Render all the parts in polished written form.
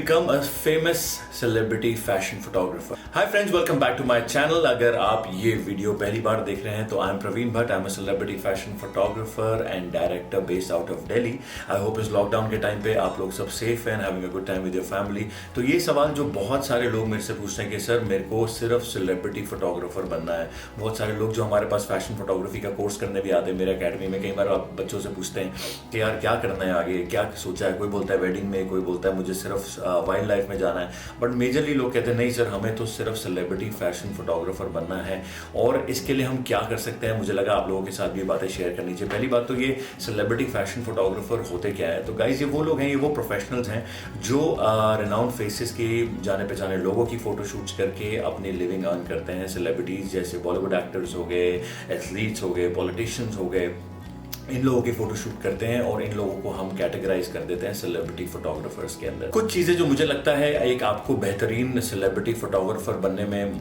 become a famous celebrity fashion photographer. Hi friends, welcome back to my channel. अगर आप ये video पहली बार देख रहे हैं तो I am Praveen Bhatt. I am a celebrity fashion photographer and director based out of Delhi. I hope इस lockdown के टाइम पे आप लोग सब सेफ हैं, having a good time with your family. तो ये सवाल जो बहुत सारे लोग मेरे से पूछते हैं कि सर मेरे को सिर्फ सेलिब्रिटी फोटोग्राफर बनना है. बहुत सारे लोग जो हमारे पास फैशन फोटोग्राफी का कोर्स करने भी आते हैं मेरे अकेडमी में. कई बार आप बच्चों से पूछते हैं कि यार क्या करना है आगे, क्या सोचा है. कोई बोलता है वेडिंग में, कोई बोलता है मुझे सिर्फ वाइल्ड लाइफ में जाना है. बट मेजरली लोग कहते हैं नहीं सर हमें तो सिर्फ सेलिब्रिटी फैशन फोटोग्राफर बनना है. और इसके लिए हम क्या कर सकते हैं, मुझे लगा आप लोगों के साथ भी बातें शेयर करनी चाहिए. पहली बात तो ये सेलिब्रिटी फैशन फोटोग्राफर होते क्या है. तो गाइज ये वो लोग हैं, ये वो प्रोफेशनल्स हैं जो रिनाउंड फेसेस के जाने पहचाने लोगों की फोटोशूट्स करके अपनी लिविंग अर्न करते हैं. सेलिब्रिटीज जैसे बॉलीवुड एक्टर्स हो गए, एथलीट्स हो गए, पॉलिटिशियंस हो गए, इन लोगों की फोटोशूट करते हैं और इन लोगों को हम कैटेगराइज कर देते हैं सेलिब्रिटी फोटोग्राफर्स के अंदर. कुछ चीजें जो मुझे लगता है एक आपको बेहतरीन सेलिब्रिटी फोटोग्राफर बनने में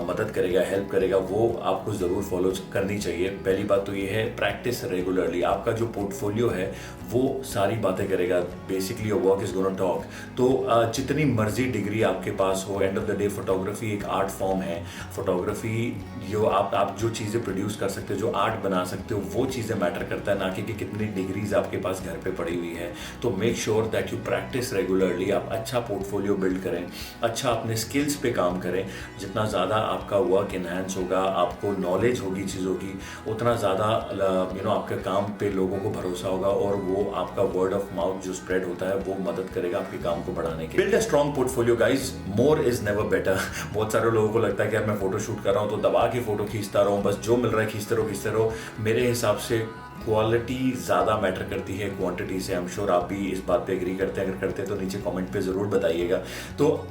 मदद करेगा, हेल्प करेगा, वो आपको जरूर फॉलो करनी चाहिए. पहली बात तो ये है प्रैक्टिस रेगुलरली. आपका जो पोर्टफोलियो है वो सारी बातें करेगा. Basically your work is gonna talk. तो जितनी मर्जी डिग्री आपके पास हो, end of the day photography एक आर्ट फॉर्म है. फोटोग्राफी जो आप जो चीजें प्रोड्यूस कर सकते हो, जो आर्ट बना सकते हो, वो चीजें मैटर करता है, ना कि कितनी डिग्रीज आपके पास घर पे पड़ी हुई है. तो make sure that you practice regularly. आप अच्छा पोर्टफोलियो बिल्ड करें, अच्छा अपने स्किल्स पे काम करें. जितना ज़्यादा आपका वर्क इन्हांस होगा, आपको नॉलेज होगी चीज़ों की, उतना ज़्यादा आपके काम पे लोगों को भरोसा होगा और वो आपका वर्ड ऑफ माउथ जो स्प्रेड होता है वो मदद करेगा आपके काम को बढ़ाने के. Build a strong portfolio guys, more is never better. बहुत सारे लोगों को लगता है कि यार मैं फोटो शूट कर रहा हूँ तो दबा के फोटो खींचता रहूँ, बस जो मिल रहा है खींचते रहो. मेरे हिसाब से क्वालिटी ज़्यादा मैटर करती है क्वांटिटी से. आई एम श्योर आप भी इस बात पे एग्री करते हैं. अगर करते हैं तो नीचे कमेंट पे ज़रूर बताइएगा. तो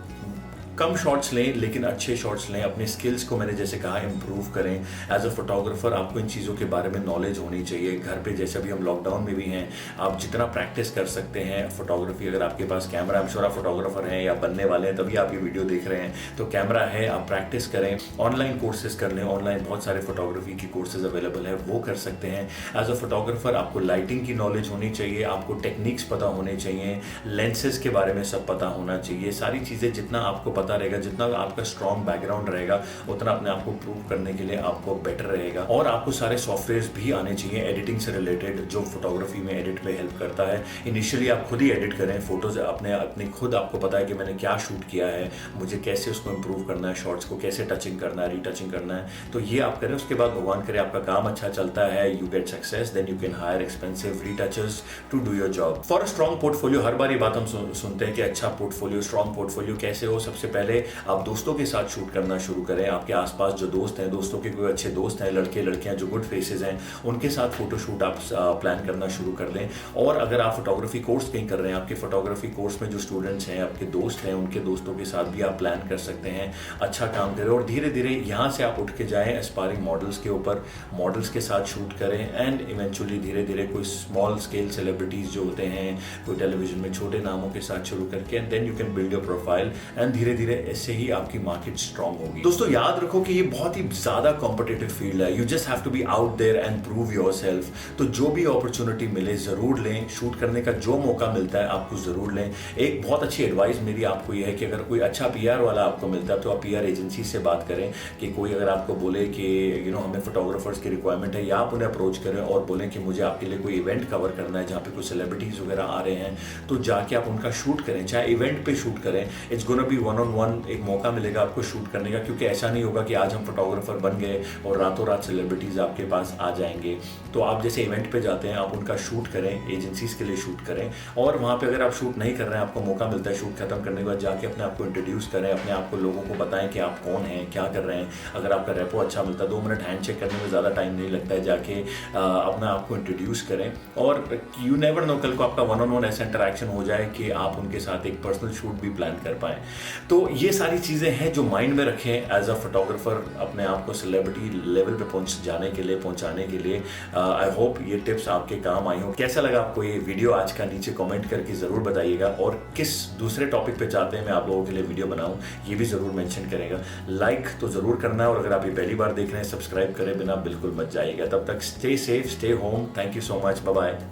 कम शॉट्स लें लेकिन अच्छे शॉट्स लें. अपने स्किल्स को मैंने जैसे कहा इम्प्रूव करें. एज अ फोटोग्राफर आपको इन चीज़ों के बारे में नॉलेज होनी चाहिए. घर पे जैसे अभी हम लॉकडाउन में भी हैं, आप जितना प्रैक्टिस कर सकते हैं फोटोग्राफी. अगर आपके पास कैमरा, आई एम श्योर आप फोटोग्राफर हैं या बनने वाले हैं तभी आप ये वीडियो देख रहे हैं, तो कैमरा है, आप प्रैक्टिस करें. ऑनलाइन कोर्सेज कर लें. ऑनलाइन बहुत सारे फोटोग्राफी की कोर्सेज अवेलेबल है, वो कर सकते हैं. एज अ फोटोग्राफर आपको लाइटिंग की नॉलेज होनी चाहिए, आपको टेक्निक्स पता होने चाहिए, लेंसेज के बारे में सब पता होना चाहिए. सारी चीज़ें जितना आपको पता रहेगा, जितना आपका स्ट्रॉन्ग बैकग्राउंड रहेगा, उतना अपने आप को प्रूव करने के लिए आपको बेटर रहेगा. और आपको सारे सॉफ्टवेयर्स भी आने चाहिए एडिटिंग से रिलेटेड, जो फोटोग्राफी में एडिट में हेल्प करता है. इनिशियली आप खुद ही एडिट करें फोटोज अपने खुद आपको पता है कि मैंने क्या शूट किया है, मुझे कैसे उसको इंप्रूव करना है, शॉट्स को कैसे टचिंग करना है, रीटचिंग करना है. तो ये आप करें. उसके बाद भगवान करे आपका काम अच्छा चलता है, you get success, then you can hire expensive retouchers to do your job. For a strong portfolio, हर बार ये बात हम सुनते हैं कि अच्छा पोर्टफोलियो, स्ट्रॉन्ग पोर्टफोलियो कैसे हो. सबसे पहले आप दोस्तों के साथ शूट करना शुरू करें. आपके आसपास जो दोस्त हैं, दोस्तों के कोई अच्छे दोस्त हैं, लड़के लड़कियां जो गुड फेसेस हैं, उनके साथ फोटोशूट आप प्लान करना शुरू कर दें. और अगर आप फोटोग्राफी कोर्स कहीं कर रहे हैं, आपके फोटोग्राफी कोर्स में जो स्टूडेंट्स हैं, आपके दोस्त हैं, उनके दोस्तों के साथ भी आप प्लान कर सकते हैं. अच्छा काम करें और धीरे धीरे यहाँ से आप उठ के जाएं एस्पायरिंग मॉडल्स के ऊपर, मॉडल्स के साथ शूट करें. एंड इवेंचुअली धीरे धीरे कोई स्मॉल स्केल सेलिब्रिटीज जो होते हैं, कोई टेलीविजन में छोटे नामों के साथ शुरू करके, and then you can build your profile. And धीरे धीरे ऐसे ही आपकी मार्केट स्ट्रॉन्ग होगी. दोस्तों याद रखो कि ये बहुत ही ज्यादा कॉम्पिटिटिव फील्ड है. You just have to be out there and prove yourself. तो जो भी अपॉर्चुनिटी मिले जरूर लें. शूट करने का जो मौका मिलता है आपको जरूर लें. एक बहुत अच्छी एडवाइस मेरी आपको ये है कि अगर कोई अच्छा पीआर वाला आपको मिलता है तो आप पीआर एजेंसी से बात करें. कि कोई अगर आपको बोले कि हमें फोटोग्राफर्स की रिक्वायरमेंट है, या आप उन्हें अप्रोच करें और बोलें कि मुझे आपके लिए कोई इवेंट कवर करना है जहाँ पे कुछ सेलिब्रिटीज वगैरह आ रहे हैं, तो जाके आप उनका शूट करें. चाहे इवेंट पे शूट करें. It's gonna be one on one. एक मौका मिलेगा आपको शूट करने का, क्योंकि ऐसा नहीं होगा कि आज हम फोटोग्राफर बन गए और रातों रात सेलिब्रिटीज आपके पास आ जाएंगे. तो आप जैसे इवेंट पे जाते हैं, आप उनका शूट करें, एजेंसीज के लिए शूट करें. और वहाँ पे अगर आप शूट नहीं कर रहे हैं, आपको मौका मिलता है शूट खत्म करने के बाद जाके अपने आप को इंट्रोड्यूस करें, अपने आप को लोगों को बताएं कि आप कौन हैं, क्या कर रहे हैं. अगर आपका रेपो अच्छा मिलता है, 2 मिनट हैंड चेक करने में ज़्यादा टाइम नहीं लगता है, जाके अपने आप को इंट्रोड्यूस करें. और यू नेवर नो, कल को आपका वन ऑन वन ऐसा इंटरेक्शन हो जाए कि आप उनके साथ एक पर्सनल शूट भी प्लान कर पाएँ. तो ये सारी चीज़ें हैं जो माइंड में रखें एज अ फोटोग्राफर अपने आप को सेलिब्रिटी लेवल पे पहुंचाने के लिए. आई होप ये टिप्स आपके काम आई हो. कैसा लगा आपको ये वीडियो आज का, नीचे कमेंट करके जरूर बताइएगा. और किस दूसरे टॉपिक पे चाहते हैं मैं आप लोगों के लिए वीडियो बनाऊं, ये भी जरूर मेंशन करेगा. लाइक तो जरूर करना है, और अगर आप ये पहली बार देख रहे हैं सब्सक्राइब करे बिना बिल्कुल मत जाइएगा. तब तक stay safe, stay home. Thank you so much. Bye bye.